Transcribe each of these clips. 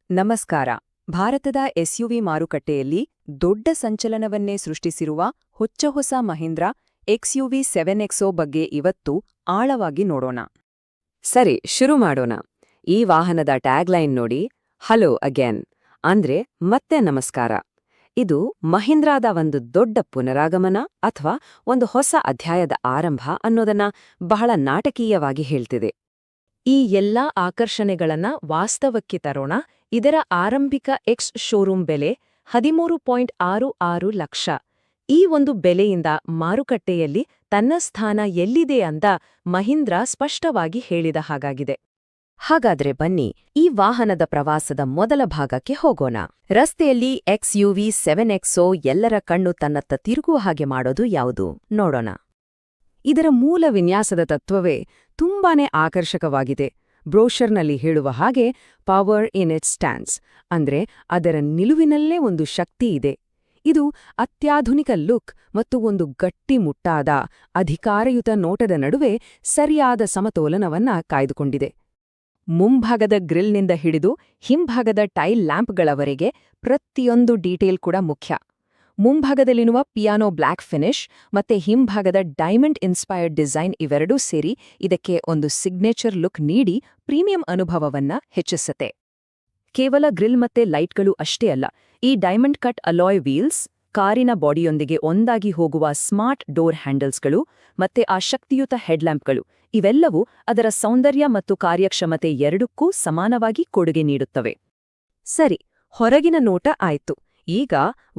ನಮಸ್ಕಾರ. ಭಾರತದ ಎಸ್ಯುವಿ ಮಾರುಕಟ್ಟೆಯಲ್ಲಿ ದೊಡ್ಡ ಸಂಚಲನವನ್ನೇ ಸೃಷ್ಟಿಸಿರುವ ಹೊಚ್ಚಹೊಸ ಮಹೀಂದ್ರ ಎಕ್ಸ್ಯುವಿ 7XO ಬಗ್ಗೆ ಇವತ್ತು ಆಳವಾಗಿ ನೋಡೋಣ. ಸರಿ, ಶುರು ಮಾಡೋಣ. ಈ ವಾಹನದ ಟ್ಯಾಗ್ಲೈನ್ ನೋಡಿ, ಹಲೋ ಅಗೇನ್, ಅಂದ್ರೆ ಮತ್ತೆ ನಮಸ್ಕಾರ. ಇದು ಮಹೀಂದ್ರಾದ ಒಂದು ದೊಡ್ಡ ಪುನರಾಗಮನ ಅಥವಾ ಒಂದು ಹೊಸ ಅಧ್ಯಾಯದ ಆರಂಭ ಅನ್ನೋದನ್ನ ಬಹಳ ನಾಟಕೀಯವಾಗಿ ಹೇಳ್ತಿದೆ. ಈ ಎಲ್ಲಾ ಆಕರ್ಷಣೆಗಳನ್ನ ವಾಸ್ತವಕ್ಕೆ ತರೋಣ. ಇದರ ಆರಂಭಿಕ ಎಕ್ಸ್ ಶೋರೂಮ್ ಬೆಲೆ 13.66 ಲಕ್ಷ. ಈ ಒಂದು ಬೆಲೆಯಿಂದ ಮಾರುಕಟ್ಟೆಯಲ್ಲಿ ತನ್ನ ಸ್ಥಾನ ಎಲ್ಲಿದೆ ಅಂತ ಮಹೀಂದ್ರ ಸ್ಪಷ್ಟವಾಗಿ ಹೇಳಿದ ಹಾಗಾಗಿದೆ. ಹಾಗಾದ್ರೆ ಬನ್ನಿ, ಈ ವಾಹನದ ಪ್ರವಾಸದ ಮೊದಲ ಭಾಗಕ್ಕೆ ಹೋಗೋಣ. ರಸ್ತೆಯಲ್ಲಿ ಎಕ್ಸ್ಯುವಿ 7XO ಎಲ್ಲರ ಕಣ್ಣು ತನ್ನತ್ತ ತಿರುಗುವ ಹಾಗೆ ಮಾಡೋದು ಯಾವುದು ನೋಡೋಣ. ಇದರ ಮೂಲ ವಿನ್ಯಾಸದ ತತ್ವವೇ ತುಂಬಾನೇ ಆಕರ್ಷಕವಾಗಿದೆ. ಬ್ರೋಷರ್ನಲ್ಲಿ ಹೇಳುವ ಹಾಗೆ ಪವರ್ ಇನ್ ಇಟ್ಸ್ ಸ್ಟ್ಯಾನ್ಸ್, ಅಂದ್ರೆ ಅದರ ನಿಲುವಿನಲ್ಲೇ ಒಂದು ಶಕ್ತಿ ಇದೆ. ಇದು ಅತ್ಯಾಧುನಿಕ ಲುಕ್ ಮತ್ತು ಒಂದು ಗಟ್ಟಿಮುಟ್ಟಾದ ಅಧಿಕಾರಯುತ ನೋಟದ ನಡುವೆ ಸರಿಯಾದ ಸಮತೋಲನವನ್ನ ಕಾಯ್ದುಕೊಂಡಿದೆ. ಮುಂಭಾಗದ ಗ್ರಿಲ್ನಿಂದ ಹಿಡಿದು ಹಿಂಭಾಗದ ಟೈಲ್ ಲ್ಯಾಂಪ್ಗಳವರೆಗೆ ಪ್ರತಿಯೊಂದು ಡೀಟೇಲ್ ಕೂಡ ಮುಖ್ಯ. ಮುಂಭಾಗದಲ್ಲಿರುವ ಪಿಯಾನೋ ಬ್ಲ್ಯಾಕ್ ಫಿನಿಶ್ ಮತ್ತೆ ಹಿಂಭಾಗದ ಡೈಮಂಡ್ ಇನ್ಸ್ಪೈರ್ಡ್ ಡಿಸೈನ್ ಇವೆರಡೂ ಸೇರಿ ಇದಕ್ಕೆ ಒಂದು ಸಿಗ್ನೇಚರ್ ಲುಕ್ ನೀಡಿ ಪ್ರೀಮಿಯಂ ಅನುಭವವನ್ನ ಹೆಚ್ಚಿಸುತ್ತೆ. ಕೇವಲ ಗ್ರಿಲ್ ಮತ್ತೆ ಲೈಟ್ಗಳು ಅಷ್ಟೇ ಅಲ್ಲ, ಈ ಡೈಮಂಡ್ ಕಟ್ ಅಲಾಯ್ ವೀಲ್ಸ್, ಕಾರಿನ ಬಾಡಿಯೊಂದಿಗೆ ಒಂದಾಗಿ ಹೋಗುವ ಸ್ಮಾರ್ಟ್ ಡೋರ್ ಹ್ಯಾಂಡಲ್ಸ್ಗಳು ಮತ್ತೆ ಆ ಶಕ್ತಿಯುತ ಹೆಡ್ಲ್ಯಾಂಪ್ಗಳು ಇವೆಲ್ಲವೂ ಅದರ ಸೌಂದರ್ಯ ಮತ್ತು ಕಾರ್ಯಕ್ಷಮತೆ ಎರಡಕ್ಕೂ ಸಮಾನವಾಗಿ ಕೊಡುಗೆ ನೀಡುತ್ತವೆ. ಸರಿ, ಹೊರಗಿನ ನೋಟ ಆಯ್ತು. ಈಗ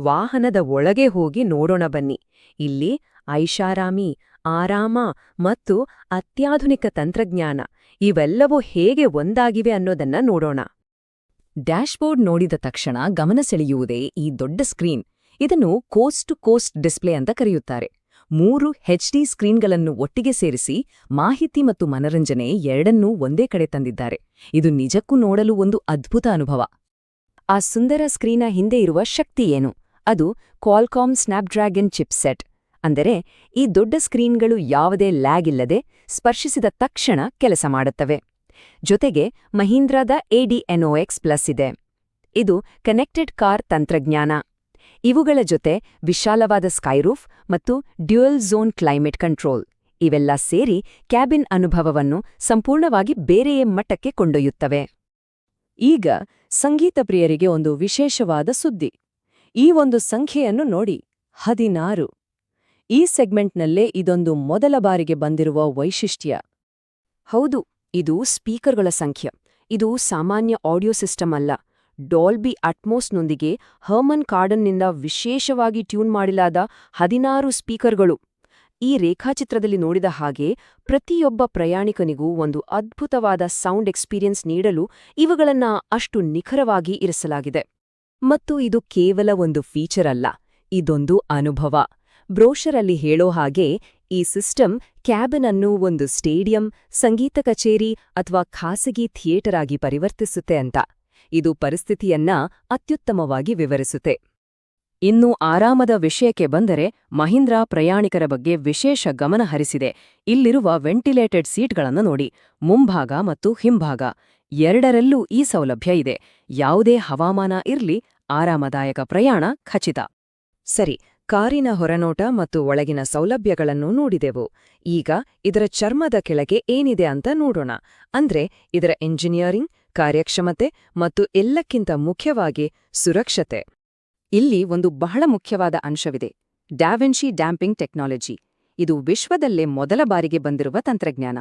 ವಾಹನದ ಒಳಗೆ ಹೋಗಿ ನೋಡೋಣ ಬನ್ನಿ. ಇಲ್ಲಿ ಐಷಾರಾಮಿ, ಆರಾಮ ಮತ್ತು ಅತ್ಯಾಧುನಿಕ ತಂತ್ರಜ್ಞಾನ ಇವೆಲ್ಲವೂ ಹೇಗೆ ಒಂದಾಗಿವೆ ಅನ್ನೋದನ್ನ ನೋಡೋಣ. ಡ್ಯಾಶ್ಬೋರ್ಡ್ ನೋಡಿದ ತಕ್ಷಣ ಗಮನ ಸೆಳೆಯುವುದೇ ಈ ದೊಡ್ಡ ಸ್ಕ್ರೀನ್. ಇದನ್ನು ಕೋಸ್ಟ್ ಟು ಕೋಸ್ಟ್ ಡಿಸ್ಪ್ಲೇ ಅಂತ ಕರೆಯುತ್ತಾರೆ. 3 HD ಸ್ಕ್ರೀನ್ಗಳನ್ನು ಒಟ್ಟಿಗೆ ಸೇರಿಸಿ ಮಾಹಿತಿ ಮತ್ತು ಮನರಂಜನೆ ಎರಡನ್ನೂ ಒಂದೇ ಕಡೆ ತಂದಿದ್ದಾರೆ. ಇದು ನಿಜಕ್ಕೂ ನೋಡಲು ಒಂದು ಅದ್ಭುತ ಅನುಭವ. ಆ ಸುಂದರ ಸ್ಕ್ರೀನ ಹಿಂದೆ ಇರುವ ಶಕ್ತಿ ಏನು? ಅದು ಕ್ವಾಲ್ಕಾಮ್ ಸ್ನ್ಯಾಪ್ಡ್ರ್ಯಾಗನ್ ಚಿಪ್ಸೆಟ್. ಅಂದರೆ ಈ ದೊಡ್ಡ ಸ್ಕ್ರೀನ್ಗಳು ಯಾವುದೇ ಲ್ಯಾಗ್ ಇಲ್ಲದೆ ಸ್ಪರ್ಶಿಸಿದ ತಕ್ಷಣ ಕೆಲಸ ಮಾಡುತ್ತವೆ. ಜೊತೆಗೆ ಮಹೀಂದ್ರಾದ ADNOX+ ಇದೆ. ಇದು ಕನೆಕ್ಟೆಡ್ ಕಾರ್ ತಂತ್ರಜ್ಞಾನ. ಇವುಗಳ ಜೊತೆ ವಿಶಾಲವಾದ ಸ್ಕೈರೂಫ್ ಮತ್ತು ಡ್ಯುಯಲ್ ಝೋನ್ ಕ್ಲೈಮೇಟ್ ಕಂಟ್ರೋಲ್ ಇವೆಲ್ಲ ಸೇರಿ ಕ್ಯಾಬಿನ್ ಅನುಭವವನ್ನು ಸಂಪೂರ್ಣವಾಗಿ ಬೇರೆಯೇ ಮಟ್ಟಕ್ಕೆ ಕೊಂಡೊಯ್ಯುತ್ತವೆ. ಈಗ ಸಂಗೀತ ಪ್ರಿಯರಿಗೆ ಒಂದು ವಿಶೇಷವಾದ ಸುದ್ದಿ. ಈ ಒಂದು ಸಂಖ್ಯೆಯನ್ನು ನೋಡಿ, 16. ಈ ಸೆಗ್ಮೆಂಟ್ನಲ್ಲೇ ಇದೊಂದು ಮೊದಲ ಬಾರಿಗೆ ಬಂದಿರುವ ವೈಶಿಷ್ಟ್ಯ. ಹೌದು, ಇದು ಸ್ಪೀಕರ್ಗಳ ಸಂಖ್ಯೆ. ಇದು ಸಾಮಾನ್ಯ ಆಡಿಯೋ ಸಿಸ್ಟಮ್ ಅಲ್ಲ. ಡಾಲ್ಬಿ ಅಟ್ಮೋಸ್ನೊಂದಿಗೆ ಹರ್ಮನ್ ಕಾರ್ಡನ್ನಿಂದ ವಿಶೇಷವಾಗಿ ಟ್ಯೂನ್ ಮಾಡಲಾದ 16 ಸ್ಪೀಕರ್ಗಳು. ಈ ರೇಖಾಚಿತ್ರದಲ್ಲಿ ನೋಡಿದ ಹಾಗೆ ಪ್ರತಿಯೊಬ್ಬ ಪ್ರಯಾಣಿಕನಿಗೂ ಒಂದು ಅದ್ಭುತವಾದ ಸೌಂಡ್ ಎಕ್ಸ್ಪೀರಿಯನ್ಸ್ ನೀಡಲು ಇವುಗಳನ್ನ ಅಷ್ಟು ನಿಖರವಾಗಿ ಇರಿಸಲಾಗಿದೆ. ಮತ್ತು ಇದು ಕೇವಲ ಒಂದು ಫೀಚರ್ ಅಲ್ಲ, ಇದೊಂದು ಅನುಭವ. ಬ್ರೋಷರಲ್ಲಿ ಹೇಳೋ ಹಾಗೆ ಈ ಸಿಸ್ಟಮ್ ಕ್ಯಾಬಿನ್ ಅನ್ನು ಒಂದು ಸ್ಟೇಡಿಯಂ, ಸಂಗೀತ ಕಚೇರಿ ಅಥವಾ ಖಾಸಗಿ ಥಿಯೇಟರ್ ಆಗಿ ಪರಿವರ್ತಿಸುತ್ತೆ ಅಂತ. ಇದು ಪರಿಸ್ಥಿತಿಯನ್ನ ಅತ್ಯುತ್ತಮವಾಗಿ ವಿವರಿಸುತ್ತೆ. ಇನ್ನು ಆರಾಮದ ವಿಷಯಕ್ಕೆ ಬಂದರೆ ಮಹೀಂದ್ರಾ ಪ್ರಯಾಣಿಕರ ಬಗ್ಗೆ ವಿಶೇಷ ಗಮನ ಹರಿಸಿದೆ. ಇಲ್ಲಿರುವ ವೆಂಟಿಲೇಟೆಡ್ ಸೀಟ್ಗಳನ್ನು ನೋಡಿ. ಮುಂಭಾಗ ಮತ್ತು ಹಿಂಭಾಗ ಎರಡರಲ್ಲೂ ಈ ಸೌಲಭ್ಯ ಇದೆ. ಯಾವುದೇ ಹವಾಮಾನ ಇರ್ಲಿ, ಆರಾಮದಾಯಕ ಪ್ರಯಾಣ ಖಚಿತ. ಸರಿ, ಕಾರಿನ ಹೊರನೋಟ ಮತ್ತು ಒಳಗಿನ ಸೌಲಭ್ಯಗಳನ್ನು ನೋಡಿದೆವು. ಈಗ ಇದರ ಚರ್ಮದ ಕೆಳಗೆ ಏನಿದೆ ಅಂತ ನೋಡೋಣ. ಅಂದ್ರೆ ಇದರ ಎಂಜಿನಿಯರಿಂಗ್, ಕಾರ್ಯಕ್ಷಮತೆ ಮತ್ತು ಎಲ್ಲಕ್ಕಿಂತ ಮುಖ್ಯವಾಗಿ ಸುರಕ್ಷತೆ. ಇಲ್ಲಿ ಒಂದು ಬಹಳ ಮುಖ್ಯವಾದ ಅಂಶವಿದೆ, ಡ್ಯಾವಿನ್ಚಿ ಡ್ಯಾಂಪಿಂಗ್ ಟೆಕ್ನಾಲಜಿ. ಇದು ವಿಶ್ವದಲ್ಲೇ ಮೊದಲ ಬಾರಿಗೆ ಬಂದಿರುವ ತಂತ್ರಜ್ಞಾನ.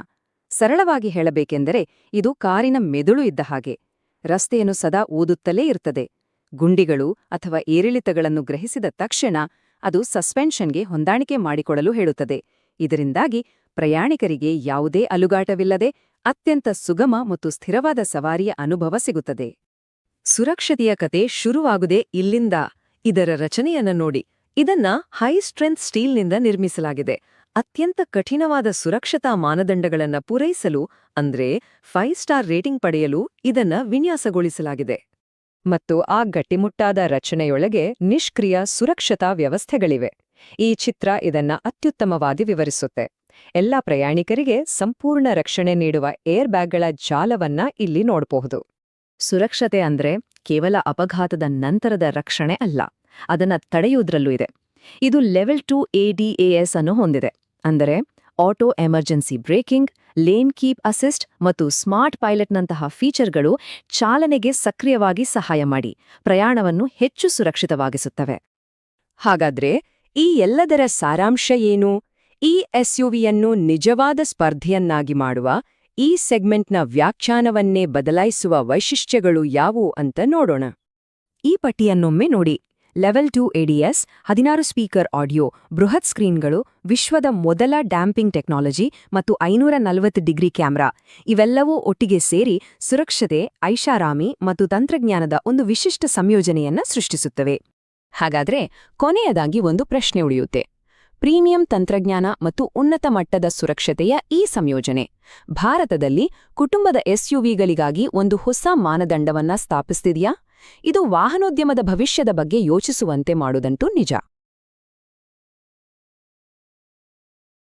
ಸರಳವಾಗಿ ಹೇಳಬೇಕೆಂದರೆ ಇದು ಕಾರಿನ ಮೆದುಳು ಇದ್ದ ಹಾಗೆ. ರಸ್ತೆಯನ್ನು ಸದಾ ಓದುತ್ತಲೇ ಇರ್ತದೆ. ಗುಂಡಿಗಳು ಅಥವಾ ಏರಿಳಿತಗಳನ್ನು ಗ್ರಹಿಸಿದ ತಕ್ಷಣ ಅದು ಸಸ್ಪೆನ್ಷನ್ಗೆ ಹೊಂದಾಣಿಕೆ ಮಾಡಿಕೊಡಲು ಹೇಳುತ್ತದೆ. ಇದರಿಂದಾಗಿ ಪ್ರಯಾಣಿಕರಿಗೆ ಯಾವುದೇ ಅಲುಗಾಟವಿಲ್ಲದೆ ಅತ್ಯಂತ ಸುಗಮ ಮತ್ತು ಸ್ಥಿರವಾದ ಸವಾರಿಯ ಅನುಭವ ಸಿಗುತ್ತದೆ. ಸುರಕ್ಷತೆಯ ಕತೆ ಶುರುವಾಗುವುದೇ ಇಲ್ಲಿಂದ. ಇದರ ರಚನೆಯನ್ನ ನೋಡಿ. ಇದನ್ನ ಹೈ ಸ್ಟ್ರೆಂತ್ ಸ್ಟೀಲ್ನಿಂದ ನಿರ್ಮಿಸಲಾಗಿದೆ. ಅತ್ಯಂತ ಕಠಿಣವಾದ ಸುರಕ್ಷತಾ ಮಾನದಂಡಗಳನ್ನ ಪೂರೈಸಲು, ಅಂದ್ರೆ 5 ಸ್ಟಾರ್ ರೇಟಿಂಗ್ ಪಡೆಯಲು ಇದನ್ನ ವಿನ್ಯಾಸಗೊಳಿಸಲಾಗಿದೆ. ಮತ್ತು ಆ ಗಟ್ಟಿಮುಟ್ಟಾದ ರಚನೆಯೊಳಗೆ ನಿಷ್ಕ್ರಿಯ ಸುರಕ್ಷತಾ ವ್ಯವಸ್ಥೆಗಳಿವೆ. ಈ ಚಿತ್ರ ಇದನ್ನ ಅತ್ಯುತ್ತಮವಾಗಿ ವಿವರಿಸುತ್ತೆ. ಎಲ್ಲ ಪ್ರಯಾಣಿಕರಿಗೆ ಸಂಪೂರ್ಣ ರಕ್ಷಣೆ ನೀಡುವ ಏರ್ ಬ್ಯಾಗ್ಗಳ ಜಾಲವನ್ನ ಇಲ್ಲಿ ನೋಡಬಹುದು. ಸುರಕ್ಷತೆ ಅಂದ್ರೆ ಕೇವಲ ಅಪಘಾತದ ನಂತರದ ರಕ್ಷಣೆ ಅಲ್ಲ, ಅದನ್ನ ತಡೆಯುವುದರಲ್ಲೂ ಇದೆ. ಇದು ಲೆವೆಲ್ 2 ADAS ಅನ್ನು ಹೊಂದಿದೆ, ಅಂದರೆ auto emergency breaking, lane keep assist ಮತ್ತು ಸ್ಮಾರ್ಟ್ ಪೈಲಟ್ನಂತಹ ಫೀಚರ್ಗಳು ಚಾಲನೆಗೆ ಸಕ್ರಿಯವಾಗಿ ಸಹಾಯ ಮಾಡಿ ಪ್ರಯಾಣವನ್ನು ಹೆಚ್ಚು ಸುರಕ್ಷಿತವಾಗಿಸುತ್ತವೆ. ಹಾಗಾದ್ರೆ ಈ ಎಲ್ಲದರ ಸಾರಾಂಶ ಏನು? ಈ ಎಸ್ಯುವಿಯನ್ನು ನಿಜವಾದ ಸ್ಪರ್ಧೆಯನ್ನಾಗಿ ಮಾಡುವ, ಈ ಸೆಗ್ಮೆಂಟ್ನ ವ್ಯಾಖ್ಯಾನವನ್ನೇ ಬದಲಾಯಿಸುವ ವೈಶಿಷ್ಟ್ಯಗಳು ಯಾವುವು ಅಂತ ನೋಡೋಣ. ಈ ಪಟ್ಟಿಯನ್ನೊಮ್ಮೆ ನೋಡಿ. ಲೆವೆಲ್ 2 ADS, 16 ಸ್ಪೀಕರ್ ಆಡಿಯೋ, ಬೃಹತ್ ಸ್ಕ್ರೀನ್ಗಳು, ವಿಶ್ವದ ಮೊದಲ ಡ್ಯಾಂಪಿಂಗ್ ಟೆಕ್ನಾಲಜಿ ಮತ್ತು 540 ಡಿಗ್ರಿ ಕ್ಯಾಮ್ರಾ ಇವೆಲ್ಲವೂ ಒಟ್ಟಿಗೆ ಸೇರಿ ಸುರಕ್ಷತೆ, ಐಷಾರಾಮಿ ಮತ್ತು ತಂತ್ರಜ್ಞಾನದ ಒಂದು ವಿಶಿಷ್ಟ ಸಂಯೋಜನೆಯನ್ನ ಸೃಷ್ಟಿಸುತ್ತವೆ. ಹಾಗಾದ್ರೆ ಕೊನೆಯದಾಗಿ ಒಂದು ಪ್ರಶ್ನೆ ಉಳಿಯುತ್ತೆ. ಪ್ರೀಮಿಯಂ ತಂತ್ರಜ್ಞಾನ ಮತ್ತು ಉನ್ನತ ಮಟ್ಟದ ಸುರಕ್ಷತೆಯ ಈ ಸಂಯೋಜನೆ ಭಾರತದಲ್ಲಿ ಕುಟುಂಬದ ಎಸ್ಯುವಿಗಳಿಗಾಗಿ ಒಂದು ಹೊಸ ಮಾನದಂಡವನ್ನ ಸ್ಥಾಪಿಸ್ತಿದೆಯಾ? ಇದು ವಾಹನೋದ್ಯಮದ ಭವಿಷ್ಯದ ಬಗ್ಗೆ ಯೋಚಿಸುವಂತೆ ಮಾಡುವುದಂತೂ ನಿಜ.